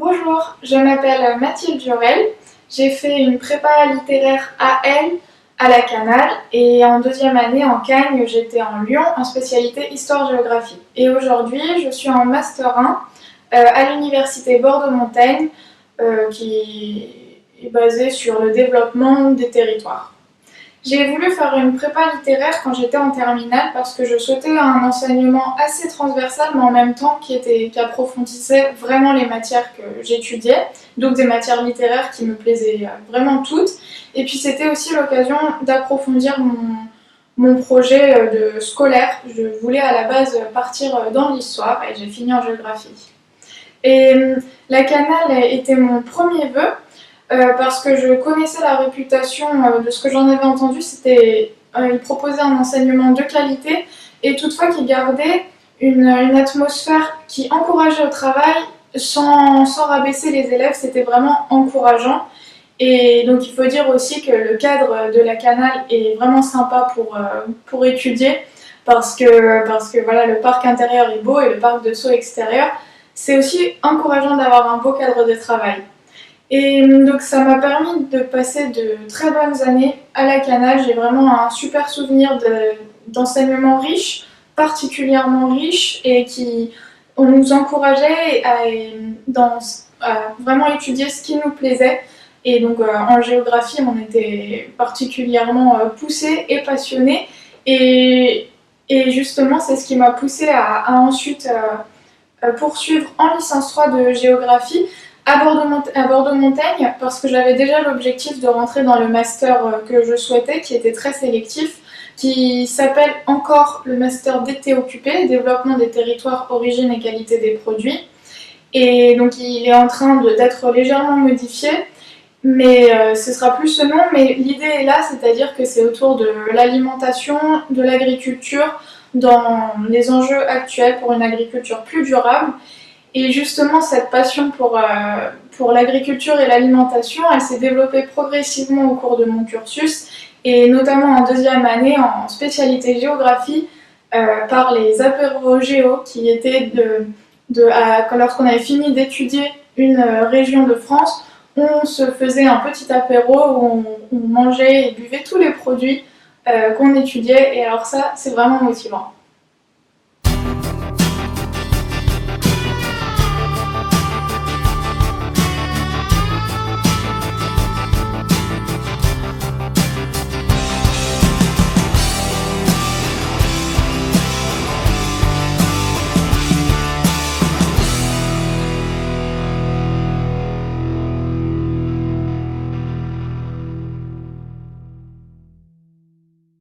Bonjour, je m'appelle Mathilde Jurel. J'ai fait une prépa littéraire AL à la Canale et en deuxième année en Cagne, j'étais en Lyon en spécialité histoire-géographie. Et aujourd'hui, je suis en Master 1 à l'université Bordeaux-Montaigne qui est basée sur le développement des territoires. J'ai voulu faire une prépa littéraire quand j'étais en terminale parce que je souhaitais un enseignement assez transversal mais en même temps qui approfondissait vraiment les matières que j'étudiais, donc des matières littéraires qui me plaisaient vraiment toutes. Et puis c'était aussi l'occasion d'approfondir mon projet de scolaire. Je voulais à la base partir dans l'histoire et j'ai fini en géographie. Et la Canale était mon premier vœu parce que je connaissais la réputation de ce que j'en avais entendu, c'était il proposait un enseignement de qualité et toutefois qui gardait une atmosphère qui encourageait au travail sans rabaisser les élèves, c'était vraiment encourageant. Et donc il faut dire aussi que le cadre de la Canale est vraiment sympa pour étudier parce que voilà, le parc intérieur est beau et le parc de saut extérieur. C'est aussi encourageant d'avoir un beau cadre de travail. Et donc ça m'a permis de passer de très bonnes années à la Canale. J'ai vraiment un super souvenir d'enseignement riche, particulièrement riche, et qui on nous encourageait à vraiment étudier ce qui nous plaisait. Et donc en géographie, on était particulièrement poussés et passionnés. Et, et justement, c'est ce qui m'a poussée à ensuite poursuivre en licence 3 de géographie à Bordeaux-Montaigne parce que j'avais déjà l'objectif de rentrer dans le master que je souhaitais, qui était très sélectif, qui s'appelle encore le master DTOQP, développement des territoires, origine et qualité des produits. Et donc il est en train d'être légèrement modifié, mais ce sera plus ce nom, mais l'idée est là, c'est-à-dire que c'est autour de l'alimentation, de l'agriculture, dans les enjeux actuels pour une agriculture plus durable. Et justement, cette passion pour l'agriculture et l'alimentation, elle s'est développée progressivement au cours de mon cursus, et notamment en deuxième année en spécialité géographie, par les apéros géo qui étaient lorsqu'on avait fini d'étudier une région de France, on se faisait un petit apéro où on mangeait et buvait tous les produits qu'on étudiait, et alors ça, c'est vraiment motivant.